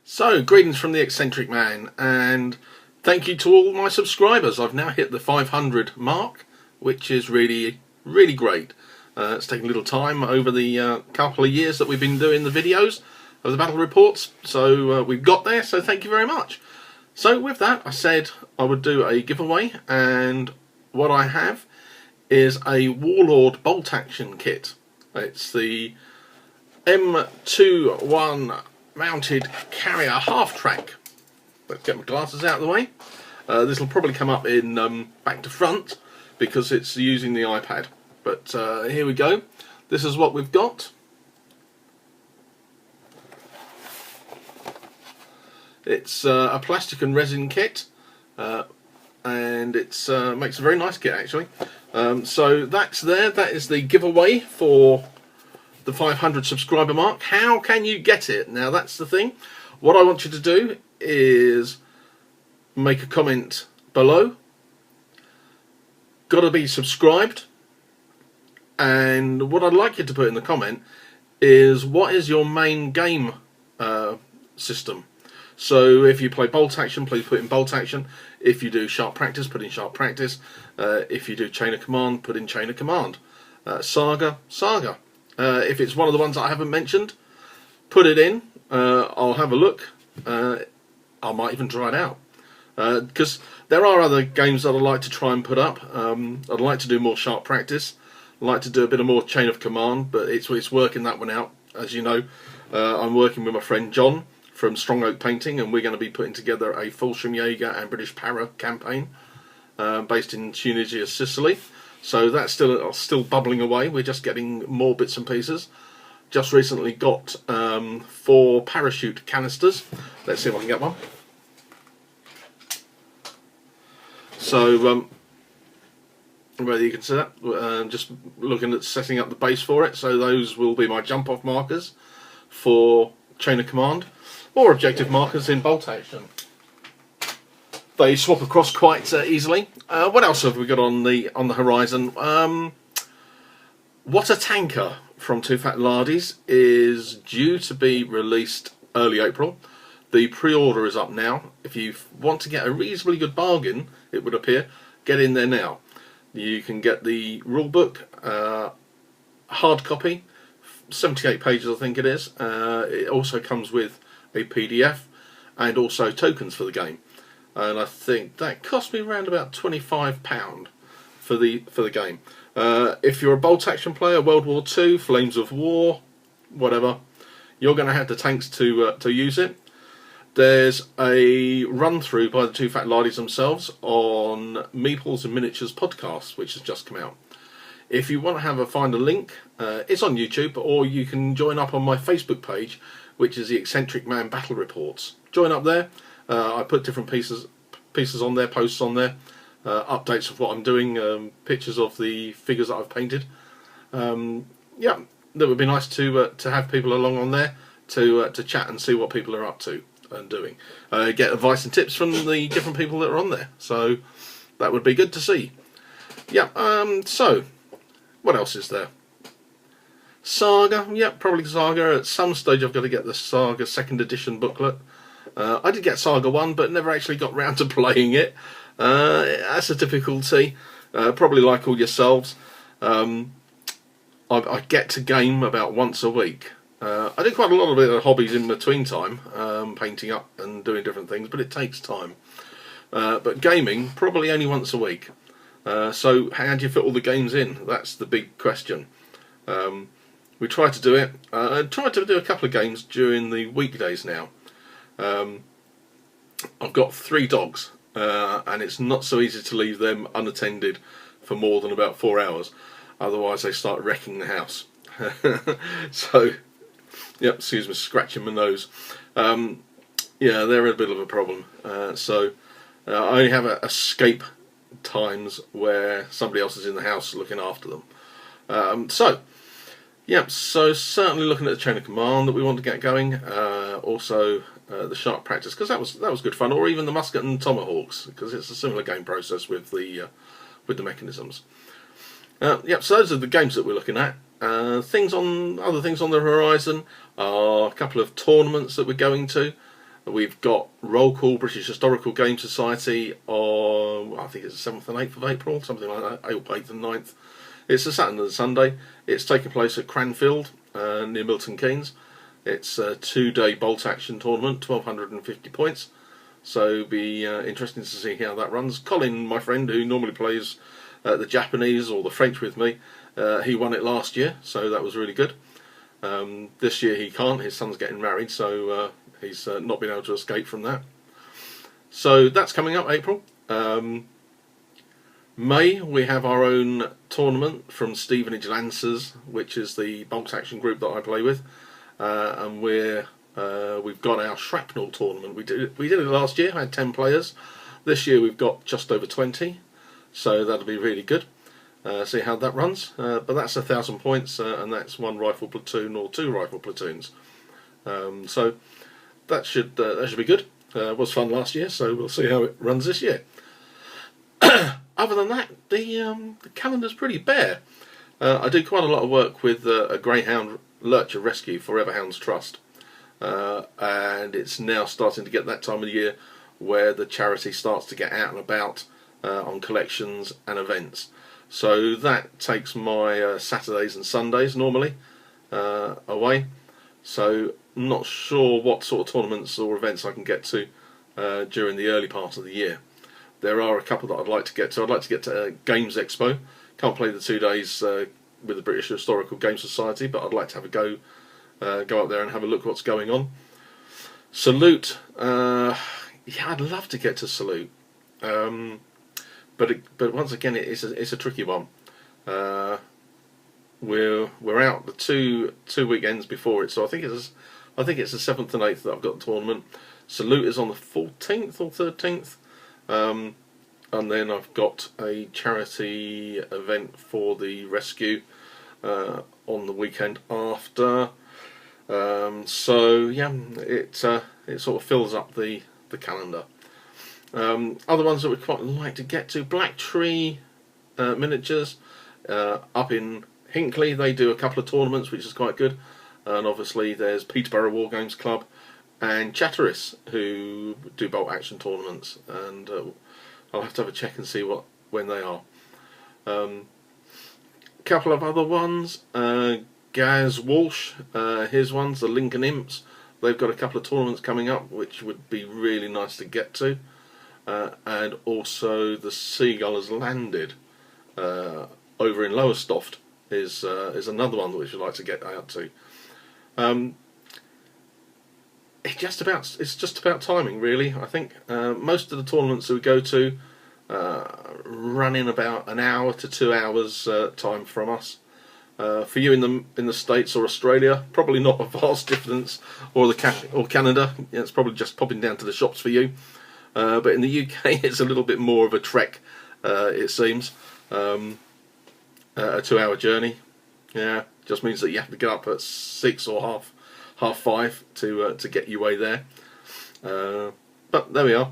So, greetings from the Eccentric Man, and thank you to all my subscribers. I've now hit the 500 mark, which is really, really great. It's taken a little time over the couple of years that we've been doing the videos of the battle reports, so we've got there, so thank you very much. So with that, I said I would do a giveaway, and what I have is a Warlord bolt action kit. It's the M21 mounted carrier half track. Let's get my glasses out of the way. This will probably come up in back to front because it's using the iPad. But here we go. This is what we've got. It's a plastic and resin kit, and it makes a very nice kit actually. So that's there. That is the giveaway for the 500 subscriber mark. How can you get it? Now that's the thing. What I want you to do is make a comment below. Got to be subscribed. And what I'd like you to put in the comment is, what is your main game system? So if you play bolt action, please put in bolt action. If you do sharp practice, put in sharp practice. If you do chain of command, put in chain of command. Saga, saga. If it's one of the ones I haven't mentioned, put it in. I'll have a look. I might even try it out. Because there are other games that I'd like to try and put up. I'd like to do more sharp practice. I'd like to do a bit of more chain of command, but it's working that one out. As you know, I'm working with my friend John from Strong Oak Painting, and we're going to be putting together a Fulsham Jaeger and British Para campaign based in Tunisia, Sicily. So that's still bubbling away. We're just getting more bits and pieces. Just recently got 4 parachute canisters. Let's see if I can get one. So whether you can see that, just looking at setting up the base for it. So those will be my jump off markers for chain of command, or objective markers in bolt action. They swap across quite easily. What else have we got on the horizon? What a Tanker from Two Fat Lardies is due to be released early April. The pre-order is up now. If you want to get a reasonably good bargain, it would appear, get in there now. You can get the rulebook, hard copy, 78 pages I think it is. It also comes with a PDF and also tokens for the game. And I think that cost me around about £25 for the game. If you're a bolt action player, World War II, Flames of War, whatever, you're going to have the tanks to use it. There's a run through by the Two Fat Lardies themselves on Meeples and Miniatures podcast, which has just come out. If you want to find a link, it's on YouTube, or you can join up on my Facebook page, which is the Eccentric Man Battle Reports. Join up there. I put different pieces on there, posts on there, updates of what I'm doing, pictures of the figures that I've painted. Yeah, that would be nice to have people along on there to chat and see what people are up to and doing. Get advice and tips from the different people that are on there. So that would be good to see. Yeah. So what else is there? Saga. Yeah, probably Saga. At some stage, I've got to get the Saga 2nd edition booklet. I did get Saga 1, but never actually got round to playing it. That's a difficulty. Probably like all yourselves. I get to game about once a week. I do quite a lot of bit of hobbies in between time, painting up and doing different things, but it takes time. But gaming, probably only once a week. So how do you fit all the games in? That's the big question. We try to do it. I tried to do a couple of games during the weekdays now. I've got 3 dogs, and it's not so easy to leave them unattended for more than about 4 hours. Otherwise they start wrecking the house. So, yep, excuse me, scratching my nose. Yeah, they're a bit of a problem. So I only have escape times where somebody else is in the house looking after them. So, yeah, so certainly looking at the chain of command that we want to get going. Also the sharp practice, because that was good fun, or even the musket and tomahawks, because it's a similar game process with the mechanisms. Yep, so those are the games that we're looking at. Other things on the horizon are a couple of tournaments that we're going to. We've got Roll Call British Historical Game Society on, I think it's the 7th and 8th of April, something like that, 8th and 9th. It's a Saturday and Sunday. It's taking place at Cranfield, near Milton Keynes. It's a 2-day bolt action tournament, 1,250 points. So it'll be interesting to see how that runs. Colin, my friend, who normally plays the Japanese or the French with me, he won it last year, so that was really good. This year he can't, his son's getting married, so he's not been able to escape from that. So that's coming up, April. May, we have our own tournament from Stevenage Lancers, which is the bolt action group that I play with, and we've got our Shrapnel tournament. We did it last year, I had 10 players. This year we've got just over 20, so that'll be really good. See how that runs, but that's 1,000 points, and that's 1 rifle platoon or 2 rifle platoons. So that should be good. It was fun last year, so we'll see how it runs this year. Other than that, the calendar's pretty bare. I do quite a lot of work with a greyhound lurcher rescue for Everhounds Trust, and it's now starting to get that time of the year where the charity starts to get out and about on collections and events. So that takes my Saturdays and Sundays normally away. So not sure what sort of tournaments or events I can get to during the early part of the year. There are a couple that I'd like to get to. I'd like to get to Games Expo. Can't play the 2 days with the British Historical Game Society, but I'd like to have a go up there and have a look what's going on. Salute, yeah, I'd love to get to Salute, but once again, it's a tricky one. We're out the two weekends before it, so I think it's the 7th and 8th that I've got the tournament. Salute is on the 14th or 13th. And then I've got a charity event for the rescue on the weekend after. So yeah, it sort of fills up the calendar. Other ones that we'd quite like to get to, Black Tree Miniatures up in Hinckley. They do a couple of tournaments, which is quite good. And obviously there's Peterborough War Games Club and Chatteris, who do bolt action tournaments, and I'll have to have a check and see when they are. Couple of other ones, Gaz Walsh, his ones, the Lincoln Imps, they've got a couple of tournaments coming up which would be really nice to get to, and also the Seagull Has Landed over in Lowestoft is another one which I'd like to get out to. It's just about timing, really. I think most of the tournaments that we go to run in about an hour to 2 hours time from us. For you in the States or Australia, probably not a vast difference, or Canada. Yeah, it's probably just popping down to the shops for you. But in the UK, it's a little bit more of a trek. It seems a 2-hour journey. Yeah, just means that you have to get up at 6 or half 5 to get your way there. But there we are.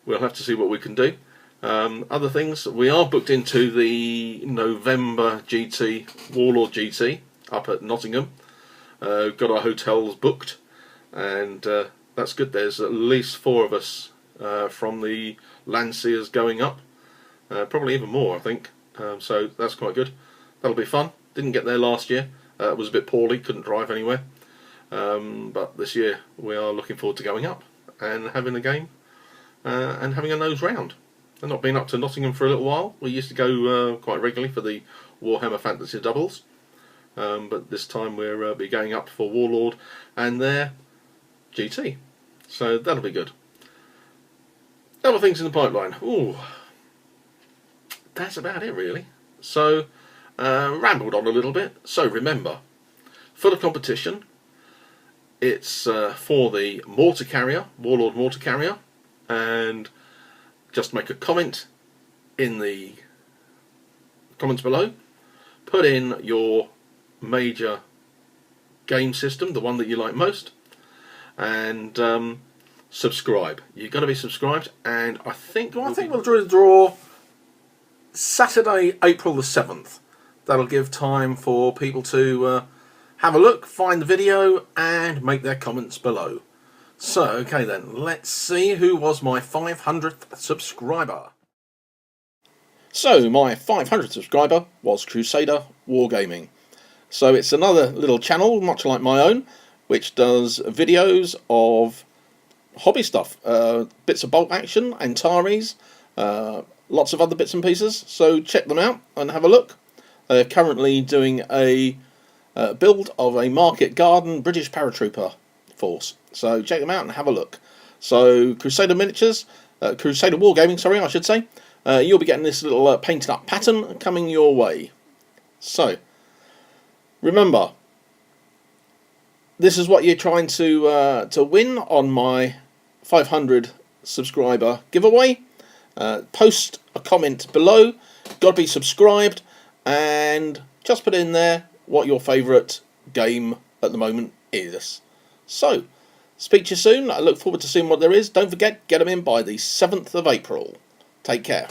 We'll have to see what we can do. Other things, we are booked into the November GT, Warlord GT, up at Nottingham. Got our hotels booked, and that's good. There's at least 4 of us from the Landseers going up. Probably even more, I think. So that's quite good. That'll be fun. Didn't get there last year. Was a bit poorly, couldn't drive anywhere. But this year we are looking forward to going up and having a game and having a nose round. I've not been up to Nottingham for a little while. We used to go quite regularly for the Warhammer Fantasy Doubles, but this time we'll be going up for Warlord and their GT, so that'll be good. Other things in the pipeline. Ooh, that's about it really. So rambled on a little bit. So remember, for the competition, it's for the mortar carrier, Warlord mortar carrier, and just make a comment in the comments below. Put in your major game system, the one that you like most, and subscribe. You've got to be subscribed, and I think we'll do the draw Saturday, April the 7th. That'll give time for people to have a look, find the video, and make their comments below. So, okay then, let's see who was my 500th subscriber. So, my 500th subscriber was Crusader Wargaming. So it's another little channel, much like my own, which does videos of hobby stuff, bits of bolt action, Antares, lots of other bits and pieces. So check them out and have a look. They're currently doing a build of a Market Garden British Paratrooper force. So check them out and have a look. So Crusader Miniatures, Crusader Wargaming, sorry, I should say. You'll be getting this little painted up pattern coming your way. So remember, this is what you're trying to win on my 500 subscriber giveaway. Post a comment below, got to be subscribed, and just put in there what your favourite game at the moment is. So, speak to you soon. I look forward to seeing what there is. Don't forget, get them in by the 7th of April. Take care.